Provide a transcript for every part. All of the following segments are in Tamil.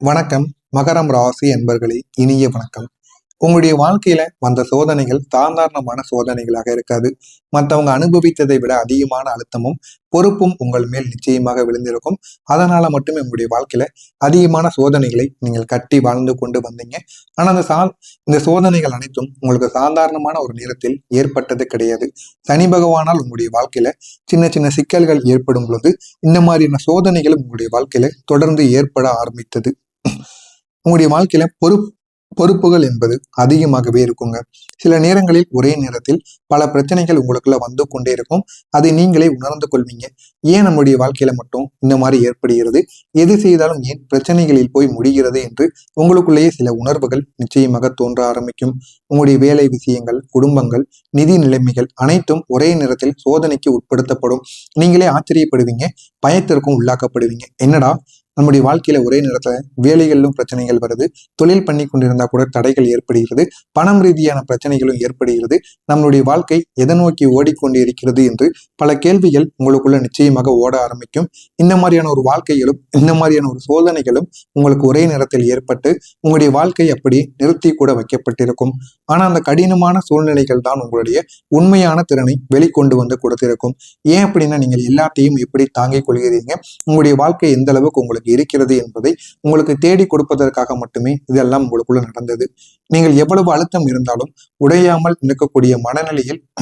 வணக்கம். மகரம் ராசி என்பர்களே, இனிய வணக்கம். உங்களுடைய வாழ்க்கையில வந்த சோதனைகள் சாதாரணமான சோதனைகளாக இருக்காது. மற்றவங்க அனுபவித்ததை விட அதிகமான அழுத்தமும் பொறுப்பும் உங்கள் மேல் நிச்சயமாக விழுந்திருக்கும். அதனால மட்டுமே உங்களுடைய வாழ்க்கையில அதிகமான சோதனைகளை நீங்கள் கட்டி வாழ்ந்து கொண்டு வந்தீங்க. ஆனா இந்த சோதனைகள் அனைத்தும் உங்களுக்கு சாதாரணமான ஒரு நேரத்தில் ஏற்பட்டது கிடையாது. சனி பகவானால் உங்களுடைய வாழ்க்கையில சின்ன சின்ன சிக்கல்கள் ஏற்படும் பொழுது இந்த மாதிரியான சோதனைகளும் உங்களுடைய வாழ்க்கையில தொடர்ந்து ஏற்பட ஆரம்பித்தது. உங்களுடைய வாழ்க்கையில பொறுப்புகள் என்பது அதிகமாகவே இருக்குங்க. சில நேரங்களில் ஒரே நேரத்தில் பல பிரச்சனைகள் உங்களுக்குள்ள வந்து கொண்டே இருக்கும். அதை நீங்களே உணர்ந்து கொள்வீங்க. ஏன் நம்முடைய வாழ்க்கையில மட்டும் இந்த மாதிரி ஏற்படுகிறது, எது செய்தாலும் ஏன் பிரச்சனைகளில் போய் முடிகிறது என்று உங்களுக்குள்ளேயே சில உணர்வுகள் நிச்சயமாக தோன்ற ஆரம்பிக்கும். உங்களுடைய வேலை விஷயங்கள், குடும்பங்கள், நிதி நிலைமைகள் அனைத்தும் ஒரே நேரத்தில் சோதனைக்கு உட்படுத்தப்படும். நீங்களே ஆச்சரியப்படுவீங்க, பயத்திற்கும் உள்ளாக்கப்படுவீங்க. என்னடா நம்முடைய வாழ்க்கையில ஒரே நேரத்துல வேலைகளிலும் பிரச்சனைகள் வருது, தொழில் பண்ணி கொண்டிருந்தா கூட தடைகள் ஏற்படுகிறது, பணம் ரீதியான பிரச்சனைகளும் ஏற்படுகிறது, நம்மளுடைய வாழ்க்கை எதை நோக்கி ஓடிக்கொண்டு இருக்கிறது என்று பல கேள்விகள் உங்களுக்குள்ள நிச்சயமாக ஓட ஆரம்பிக்கும். இந்த மாதிரியான ஒரு வாழ்க்கைகளும் இந்த மாதிரியான ஒரு சோதனைகளும் உங்களுக்கு ஒரே நேரத்தில் ஏற்பட்டு உங்களுடைய வாழ்க்கை அப்படி நிறுத்தி கூட வைக்கப்பட்டிருக்கும். ஆனா அந்த கடினமான சூழ்நிலைகள் தான் உங்களுடைய உண்மையான திறனை வெளிக்கொண்டு வந்து கொடுத்திருக்கும். ஏன் அப்படின்னா, நீங்கள் எல்லாத்தையும் எப்படி தாங்கிக் கொள்கிறீங்க, உங்களுடைய வாழ்க்கை எந்த அளவுக்கு உங்களுக்கு இருக்கிறது என்பதை உங்களுக்கு தேடி கொடுப்பதற்காக மட்டுமே இதெல்லாம் உங்களுக்குள்ள நடந்தது. நீங்கள் எவ்வளவு அழுத்தம் இருந்தாலும் உடையாமல் இருக்கக்கூடிய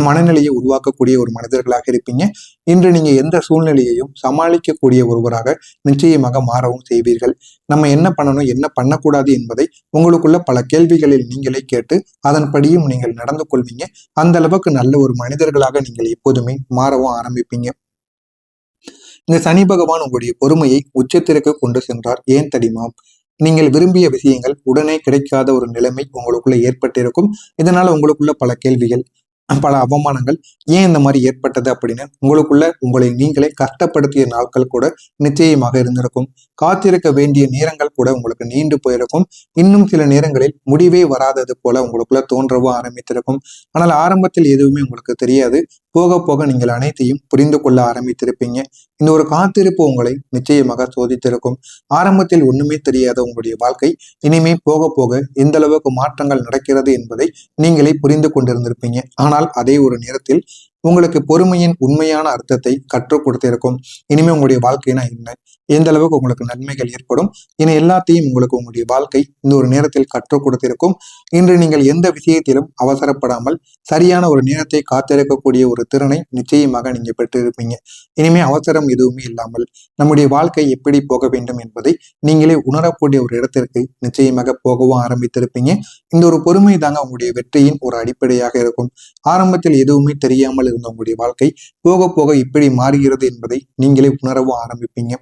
மனநிலையை உருவாக்கக்கூடிய ஒரு மனிதர்களாக இருப்பீங்க. இன்று நீங்க எந்த சூழ்நிலையையும் சமாளிக்கக்கூடிய ஒருவராக நிச்சயமாக மாறவும் செய்வீர்கள். நம்ம என்ன பண்ணணும், என்ன பண்ணக்கூடாது என்பதை உங்களுக்குள்ள பல கேள்விகளில் நீங்களே கேட்டு அதன்படியும் நீங்கள் நடந்து கொள்வீங்க. அந்த அளவுக்கு நல்ல ஒரு மனிதர்களாக நீங்கள் எப்போதுமே மாறவும் ஆரம்பிப்பீங்க. இந்த சனி பகவான் உங்களுடைய பொறுமையை உச்சத்திற்கு கொண்டு சென்றார். ஏன் தெரியுமா? நீங்கள் விரும்பிய விஷயங்கள் உடனே கிடைக்காத ஒரு நிலைமை உங்களுக்குள்ள ஏற்பட்டிருக்கும். இதனால உங்களுக்குள்ள பல கேள்விகள், பல அவமானங்கள், ஏன் இந்த மாதிரி ஏற்பட்டது அப்படின்னு உங்களை நீங்களே கஷ்டப்படுத்திய நாட்கள் கூட நிச்சயமாக இருந்திருக்கும். காத்திருக்க வேண்டிய நேரங்கள் கூட உங்களுக்கு நீண்டு போயிருக்கும். இன்னும் சில நேரங்களில் முடிவே வராதது போல உங்களுக்குள்ள தோன்றவும் ஆரம்பித்திருக்கும். ஆனால் ஆரம்பத்தில் எதுவுமே உங்களுக்கு தெரியாது. போக போக நீங்கள் அனைத்தையும் புரிந்து கொள்ள ஆரம்பித்திருப்பீங்க. இந்த ஒரு காத்திருப்பு உங்களை நிச்சயமாக சோதித்திருக்கும். ஆரம்பத்தில் ஒண்ணுமே தெரியாத உங்களுடைய வாழ்க்கை இனிமே போக போக எந்த அளவுக்கு மாற்றங்கள் நடக்கிறது என்பதை நீங்களே புரிந்து கொண்டிருந்திருப்பீங்க. ஆனால் அதே ஒரு நேரத்தில் உங்களுக்கு பொறுமையின் உண்மையான அர்த்தத்தை கற்றுக் கொடுத்திருக்கும். இனிமே உங்களுடைய வாழ்க்கைனா என்ன, எந்த அளவுக்கு உங்களுக்கு நன்மைகள் ஏற்படும் என எல்லாத்தையும் உங்களுடைய வாழ்க்கை இந்த ஒரு நேரத்தில் கற்றுக் கொடுத்திருக்கும். இன்று நீங்கள் எந்த விஷயத்திலும் அவசரப்படாமல் சரியான ஒரு நேரத்தை காத்திருக்கக்கூடிய ஒரு திறனை நிச்சயமாக நீங்க பெற்றிருப்பீங்க. இனிமே அவசரம் எதுவுமே இல்லாமல் நம்முடைய வாழ்க்கை எப்படி போக வேண்டும் என்பதை நீங்களே உணரக்கூடிய ஒரு இடத்திற்கு நிச்சயமாக போகவும் ஆரம்பித்திருப்பீங்க. இந்த ஒரு பொறுமை தாங்க உங்களுடைய வெற்றியின் ஒரு அடிப்படையாக இருக்கும். ஆரம்பத்தில் எதுவுமே தெரியாமல் இருந்த உங்களுடைய வாழ்க்கை போக போக இப்படி மாறுகிறது என்பதை நீங்களே உணரவும் ஆரம்பிப்பீங்க.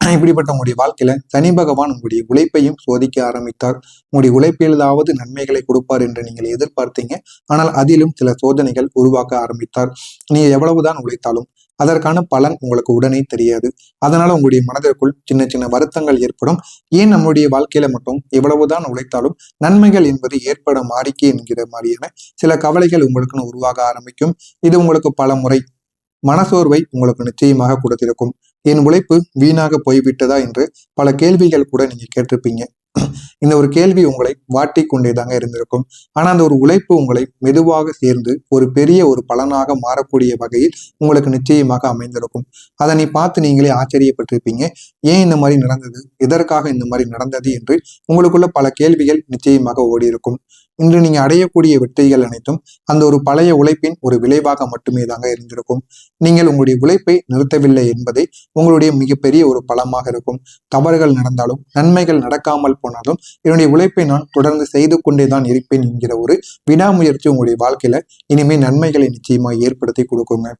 இப்படிப்பட்ட உங்களுடைய வாழ்க்கையில சனி பகவான் உங்களுடைய உழைப்பையும் சோதிக்க ஆரம்பித்தார். உங்களுடைய உழைப்பிலாவது நன்மைகளை கொடுப்பார் என்று நீங்கள் எதிர்பார்த்தீங்க. ஆனால் அதிலும் சில சோதனைகள் உருவாக்க ஆரம்பித்தார். நீங்க எவ்வளவுதான் உழைத்தாலும் அதற்கான பலன் உங்களுக்கு உடனே தெரியாது. அதனால உங்களுடைய மனதிற்குள் சின்ன சின்ன வருத்தங்கள் ஏற்படும். ஏன் நம்முடைய வாழ்க்கையில மட்டும் எவ்வளவுதான் உழைத்தாலும் நன்மைகள் என்பது ஏற்பட மாறிக்கே என்கிற மாதிரியான சில கவலைகள் உங்களுக்குன்னு உருவாக ஆரம்பிக்கும். இது உங்களுக்கு பல முறை மனசோர்வை உங்களுக்கு நிச்சயமாக கொடுத்திருக்கும். என் உழைப்பு வீணாக போய்விட்டதா என்று பல கேள்விகள் கூட நீங்க கேட்டிருப்பீங்க. இந்த ஒரு கேள்வி உங்களை வாட்டி கொண்டேதாங்க இருந்திருக்கும். ஆனா அந்த ஒரு உழைப்பு உங்களை மெதுவாக சேர்ந்து ஒரு பெரிய ஒரு பலனாக மாறக்கூடிய வகையில் உங்களுக்கு நிச்சயமாக அமைந்திருக்கும். அதனை பார்த்து நீங்களே ஆச்சரியப்பட்டிருப்பீங்க. ஏன் இந்த மாதிரி நடந்தது, எதற்காக இந்த மாதிரி நடந்தது என்று உங்களுக்குள்ள பல கேள்விகள் நிச்சயமாக ஓடி இருக்கும். இன்று நீங்க அடையக்கூடிய வெற்றிகள் அனைத்தும் அந்த ஒரு பழைய உழைப்பின் ஒரு விளைவாக மட்டுமே தாங்க இருந்திருக்கும். நீங்கள் உங்களுடைய உழைப்பை நிறுத்தவில்லை என்பதே உங்களுடைய மிகப்பெரிய ஒரு பலமாக இருக்கும். தவறுகள் நடந்தாலும் நன்மைகள் நடக்காமல் போனாலும் என்னுடைய உழைப்பை நான் தொடர்ந்து செய்து கொண்டேதான் இருப்பேன் என்கிற ஒரு விடாமுயற்சி உங்களுடைய வாழ்க்கையில இனிமே நன்மைகளை நிச்சயமா ஏற்படுத்தி கொடுக்குங்க.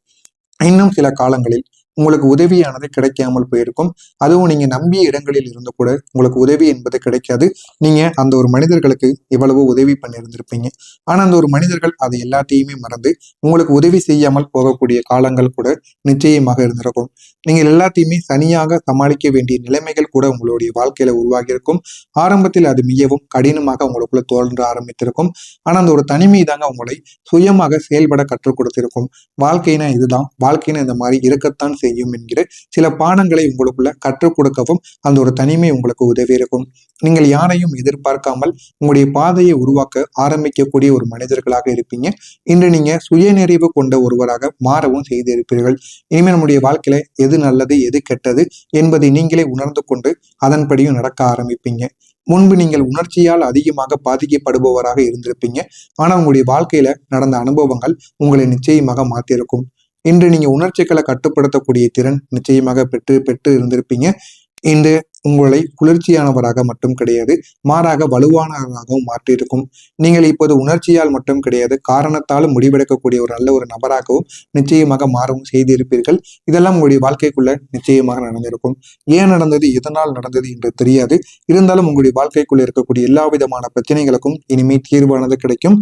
இன்னும் சில காலங்களில் உங்களுக்கு உதவியானது கிடைக்காமல் போயிருக்கும். அதுவும் நீங்க நம்பிய இடங்களில் இருந்து கூட உங்களுக்கு உதவி என்பது கிடைக்காது. நீங்க அந்த ஒரு மனிதர்களுக்கு எவ்வளவோ உதவி பண்ணியிருந்திருப்பீங்க. ஆனா அந்த ஒரு மனிதர்கள் அதை எல்லாத்தையுமே மறந்து உங்களுக்கு உதவி செய்யாமல் போகக்கூடிய காலங்கள் கூட நிச்சயமாக இருந்திருக்கும். நீங்கள் எல்லாத்தையுமே தனியாக சமாளிக்க வேண்டிய நிலைமைகள் கூட உங்களுடைய வாழ்க்கையில உருவாகி இருக்கும். ஆரம்பத்தில் அது மிகவும் கடினமாக உங்களுக்குள்ள தோன்ற ஆரம்பித்திருக்கும். ஆனா அந்த ஒரு தனிமை தாங்க உங்களை சுயமாக செயல்பட கற்றுக் கொடுத்திருக்கும். வாழ்க்கைனா இதுதான், வாழ்க்கைன்னு இந்த மாதிரி இருக்கத்தான் செய்யும் செய்யும் என்கிற சில பாடங்களை உங்களுக்குள்ள கற்றுக் கொடுக்கவும் அந்த ஒரு தனிமை உங்களுக்கு உதவி இருக்கும். நீங்கள் யாரையும் எதிர்பார்க்காமல் உங்களுடைய பாதையை உருவாக்க ஆரம்பிக்கக்கூடிய ஒரு மனிதர்களாக இருப்பீங்க. இன்று நீங்க சுயநிறைவு கொண்ட ஒருவராக மாறவும் செய்திருப்பீர்கள். இனிமேல் நம்முடைய வாழ்க்கையில எது நல்லது எது கெட்டது என்பதை நீங்களே உணர்ந்து கொண்டு அதன்படியும் நடக்க ஆரம்பிப்பீங்க. முன்பு நீங்கள் உணர்ச்சியால் அதிகமாக பாதிக்கப்படுபவராக இருந்திருப்பீங்க. ஆனா உங்களுடைய வாழ்க்கையில நடந்த அனுபவங்கள் உங்களை நிச்சயமாக மாற்றிருக்கும். இன்று நீங்க உணர்ச்சிகளை கட்டுப்படுத்தக்கூடிய திறன் நிச்சயமாக பெற்று பெற்று இருந்திருப்பீங்க. இன்று உங்களை குளிர்ச்சியானவராக மட்டும் கிடையாது, மாறாக வலுவானவராகவும் மாற்றியிருக்கும். நீங்கள் இப்போது உணர்ச்சியால் மட்டும் கிடையாது, காரணத்தாலும் முடிவெடுக்கக்கூடிய ஒரு நல்ல ஒரு நபராகவும் நிச்சயமாக மாறவும் செய்திருப்பீர்கள். இதெல்லாம் உங்களுடைய வாழ்க்கைக்குள்ள நிச்சயமாக நடந்திருக்கும். ஏன் நடந்தது, எதனால் நடந்தது என்று தெரியாது. இருந்தாலும் உங்களுடைய வாழ்க்கைக்குள்ள இருக்கக்கூடிய எல்லா விதமான பிரச்சனைகளுக்கும் இனிமே தீர்வானது கிடைக்கும்.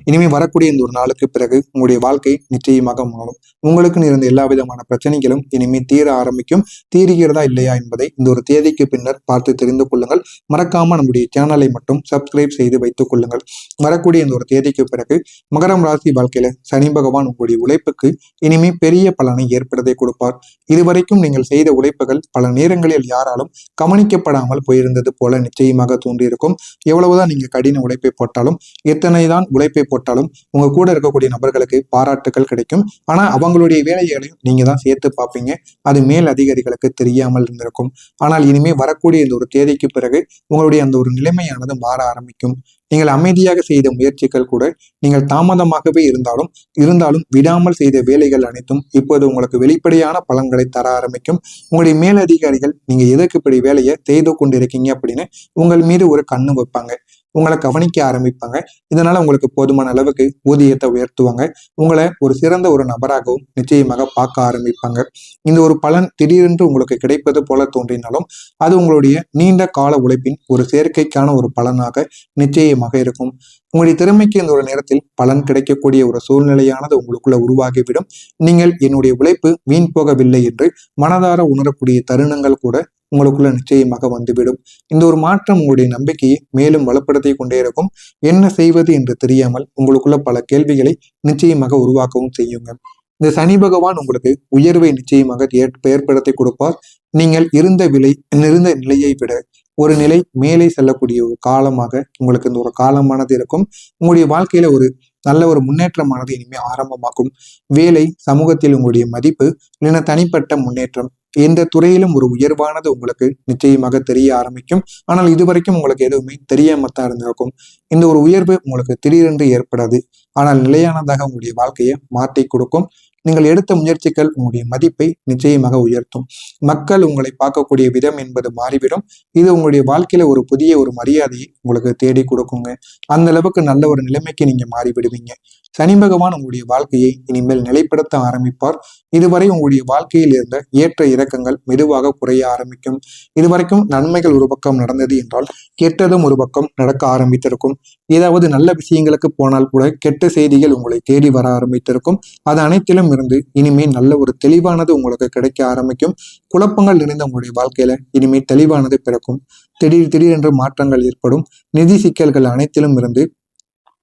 இனிமே வரக்கூடிய இந்த ஒரு நாளுக்கு பிறகு உங்களுடைய வாழ்க்கை நிச்சயமாக மாறும். உங்களுக்குன்னு இருந்த எல்லா விதமான பிரச்சனைகளும் இனிமே தீர ஆரம்பிக்கும். தீருகிறதா இல்லையா என்பதை இந்த ஒரு தேதிக்கு பின்னர் பார்த்து தெரிந்து கொள்ளுங்கள். மறக்காம நம்முடைய சேனலை மட்டும் சப்ஸ்கிரைப் செய்து வைத்துக் கொள்ளுங்கள். வரக்கூடிய இந்த ஒரு தேதிக்கு பிறகு மகரம் ராசி வாழ்க்கையில சனி பகவான் உங்களுடைய உழைப்புக்கு இனிமே பெரிய பலனை ஏற்படுத்தி கொடுப்பார். இதுவரைக்கும் நீங்கள் செய்த உழைப்புகள் பல நேரங்களில் யாராலும் கவனிக்கப்படாமல் போயிருந்தது போல நிச்சயமாக தோன்றியிருக்கும். எவ்வளவுதான் நீங்க கடின உழைப்பை போட்டாலும், எத்தனைதான் உழைப்பை போட்டாலும் உங்க கூட இருக்கக்கூடிய நபர்களுக்கு பாராட்டுகள் கிடைக்கும். ஆனா அவங்களுடைய வேலைகளையும் நீங்க தான் சேர்த்து பார்ப்பீங்க. அது மேல் அதிகாரிகளுக்கு தெரியாமல் இருந்திருக்கும். ஆனால் இனிமே வரக்கூடிய இந்த ஒரு தேதிக்கு பிறகு உங்களுடைய அந்த ஒரு நிலைமையானது மாற ஆரம்பிக்கும். நீங்கள் அமைதியாக செய்த முயற்சிகள் கூட நீங்கள் தாமதமாகவே இருந்தாலும் விடாமல் செய்த வேலைகள் அனைத்தும் இப்போது உங்களுக்கு வெளிப்படையான பலன்களை தர ஆரம்பிக்கும். உங்களுடைய மேலதிகாரிகள் நீங்க எதற்கு இப்படி வேலையை செய்து கொண்டிருக்கீங்க அப்படின்னு உங்கள் மீது ஒரு கண்ணு வைப்பாங்க. உங்களை கவனிக்க ஆரம்பிப்பாங்க. இதனால உங்களுக்கு போதுமான அளவுக்கு ஊதியத்தை உயர்த்துவாங்க. உங்களை ஒரு சிறந்த ஒரு நபராகவும் நிச்சயமாக பார்க்க ஆரம்பிப்பாங்க. இந்த ஒரு பலன் திடீரென்று உங்களுக்கு கிடைப்பது போல தோன்றினாலும் அது உங்களுடைய நீண்ட கால உழைப்பின் ஒரு சேர்க்கைக்கான ஒரு பலனாக நிச்சயமாக இருக்கும். உங்களுடைய திறமைக்கு இந்த ஒரு நேரத்தில் பலன் கிடைக்கக்கூடிய ஒரு சூழ்நிலையானது உங்களுக்குள்ள உருவாகிவிடும். நீங்கள் என்னுடைய உழைப்பு வீண் போகவில்லை என்று மனதார உணரக்கூடிய தருணங்கள் கூட உங்களுக்குள்ள நிச்சயமாக வந்துவிடும். இந்த ஒரு மாற்றம் உங்களுடைய நம்பிக்கையை மேலும் வலுப்படுத்தி கொண்டே இருக்கும். என்ன செய்வது என்று தெரியாமல் உங்களுக்குள்ள பல கேள்விகளை நிச்சயமாக உருவாக்கவும் செய்யுங்க. இந்த சனி பகவான் உங்களுக்கு உயர்வை நிச்சயமாக ஏற்படுத்தி கொடுப்பார். நீங்கள் இருந்த நிலையை விட ஒரு நிலை மேலே செல்லக்கூடிய ஒரு காலமாக உங்களுக்கு இந்த ஒரு காலமானது இருக்கும். உங்களுடைய வாழ்க்கையில ஒரு நல்ல ஒரு முன்னேற்றமானது இனிமே ஆரம்பமாகும். வேலை, சமூகத்தில் உங்களுடைய மதிப்பு, இல்லைன்னா தனிப்பட்ட முன்னேற்றம், எந்த துறையிலும் ஒரு உயர்வானது உங்களுக்கு நிச்சயமாக தெரிய ஆரம்பிக்கும். ஆனால் இதுவரைக்கும் உங்களுக்கு எதுவுமே தெரியாமத்தான் இருந்திருக்கும். இந்த ஒரு உயர்வு உங்களுக்கு திடீரென்று ஏற்படாது. ஆனால் நிலையானதாக உங்களுடைய வாழ்க்கையை மாற்றி கொடுக்கும். நீங்கள் எடுத்த முயற்சிகள் உங்களுடைய மதிப்பை நிச்சயமாக உயர்த்தும். மக்கள் உங்களை பார்க்கக்கூடிய விதம் என்பது மாறிவிடும். இது உங்களுடைய வாழ்க்கையில ஒரு புதிய ஒரு மரியாதையை உங்களுக்கு தேடி கொடுக்குங்க. அந்த அளவுக்கு நல்ல ஒரு நிலைமைக்கு நீங்க மாறிவிடுவீங்க. சனி பகவான் உங்களுடைய வாழ்க்கையை இனிமேல் நிலைப்படுத்த ஆரம்பிப்பார். இதுவரை உங்களுடைய வாழ்க்கையில் இருந்த ஏற்ற இறக்கங்கள் மெதுவாக குறைய ஆரம்பிக்கும். இதுவரைக்கும் நன்மைகள் ஒரு பக்கம் நடந்தது என்றால் கெட்டதும் ஒரு பக்கம் நடக்க ஆரம்பித்திருக்கும். ஏதாவது நல்ல விஷயங்களுக்கு போனால் கூட கெட்ட செய்திகள் உங்களை தேடி வர ஆரம்பித்திருக்கும். அது அனைத்திலும் இருந்து இனிமேல் நல்ல ஒரு தெளிவானது உங்களுக்கு கிடைக்க ஆரம்பிக்கும். குழப்பங்கள் நிறைந்த உங்களுடைய வாழ்க்கையில இனிமேல் தெளிவானது பிறக்கும். திடீரென்று மாற்றங்கள் ஏற்படும். நிதி சிக்கல்கள் அனைத்திலும் இருந்து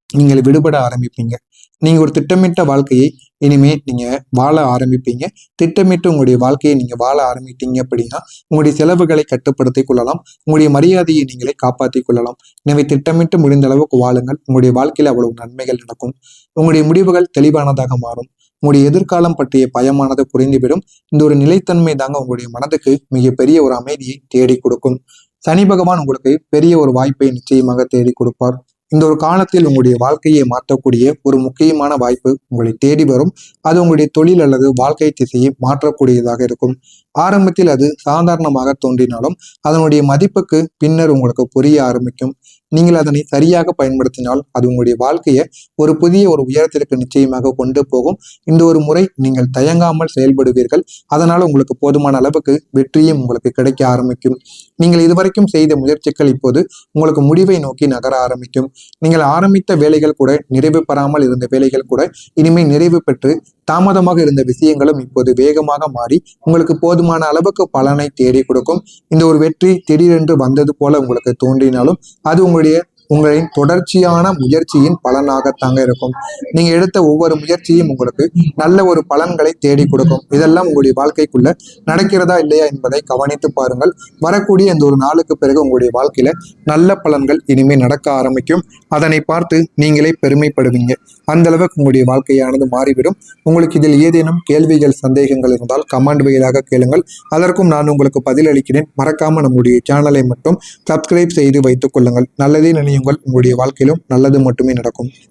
நீங்கள் விடுபட ஆரம்பிப்பீங்க. நீங்க ஒரு திட்டமிட்ட வாழ்க்கையை இனிமே நீங்க வாழ ஆரம்பிப்பீங்க. திட்டமிட்டு உங்களுடைய வாழ்க்கையை நீங்க வாழ ஆரம்பிட்டீங்க அப்படின்னா உங்களுடைய செலவுகளை கட்டுப்படுத்திக் கொள்ளலாம். உங்களுடைய மரியாதையை நீங்களே காப்பாற்றிக் கொள்ளலாம். எனவே திட்டமிட்டு முடிந்த அளவுக்கு வாழுங்கள். உங்களுடைய வாழ்க்கையில அவ்வளவு நன்மைகள் நடக்கும். உங்களுடைய முடிவுகள் தெளிவானதாக மாறும். உங்களுடைய எதிர்காலம் பற்றிய பயமானது குறைந்துவிடும். இந்த ஒரு நிலைத்தன்மை தாங்க உங்களுடைய மனதுக்கு மிகப்பெரிய ஒரு அமைதியை தேடி கொடுக்கும். சனி பகவான் உங்களுக்கு பெரிய ஒரு வாய்ப்பை நிச்சயமாக தேடி கொடுப்பார். இந்த ஒரு காலத்தில் உங்களுடைய வாழ்க்கையை மாற்றக்கூடிய ஒரு முக்கியமான வாய்ப்பு உங்களை தேடி வரும். அது உங்களுடைய தொழில் அல்லது வாழ்க்கை திசையை மாற்றக்கூடியதாக இருக்கும். ஆரம்பத்தில் அது சாதாரணமாக தோன்றினாலும் அதனுடைய மதிப்புக்கு பின்னர் உங்களுக்கு புரிய ஆரம்பிக்கும். நீங்கள் அதனை சரியாக பயன்படுத்தினால் அது உங்களுடைய வாழ்க்கையை ஒரு புதிய ஒரு உயரத்திற்கு நிச்சயமாக கொண்டு போகும். இந்த ஒரு முறை நீங்கள் தயங்காமல் செயல்படுவீர்கள். அதனால உங்களுக்கு போதுமான அளவுக்கு வெற்றியும் உங்களுக்கு கிடைக்க ஆரம்பிக்கும். நீங்கள் இதுவரைக்கும் செய்த முயற்சிகள் இப்போது உங்களுக்கு முடிவை நோக்கி நகர ஆரம்பிக்கும். நீங்கள் ஆரம்பித்த வேலைகள் கூட நிறைவு பெறாமல் இருந்த வேலைகள் கூட இனிமேல் நிறைவு பெற்று தாமதமாக இருந்த விஷயங்களும் இப்போது வேகமாக மாறி உங்களுக்கு போதுமான அளவுக்கு பலனை தேடி கொடுக்கும். இந்த ஒரு வெற்றி திடீரென்று வந்தது போல உங்களுக்கு தோன்றினாலும் அது உங்களுடைய உங்களின் தொடர்ச்சியான முயற்சியின் பலனாகத்தாங்க இருக்கும். நீங்க எடுத்த ஒவ்வொரு முயற்சியும் உங்களுக்கு நல்ல ஒரு பலன்களை தேடி கொடுக்கும். இதெல்லாம் உங்களுடைய வாழ்க்கைக்குள்ள நடக்கிறதா இல்லையா என்பதை கவனித்து பாருங்கள். வரக்கூடிய இந்த ஒரு நாளுக்கு பிறகு உங்களுடைய வாழ்க்கையில நல்ல பலன்கள் இனிமே நடக்க ஆரம்பிக்கும். அதனை பார்த்து நீங்களே பெருமைப்படுவீங்க. அந்த அளவுக்கு உங்களுடைய வாழ்க்கையானது மாறிவிடும். உங்களுக்கு இதில் ஏதேனும் கேள்விகள் சந்தேகங்கள் இருந்தால் கமெண்ட் வழியாக கேளுங்கள். அதற்கும் நான் உங்களுக்கு பதிலளிக்கிறேன். மறக்காம நம்முடைய சேனலை மட்டும் சப்ஸ்கிரைப் செய்து வைத்துக் கொள்ளுங்கள். நல்லதே நினையுங்கள். உங்களுடைய வாழ்க்கையிலும் நல்லது மட்டுமே நடக்கும்.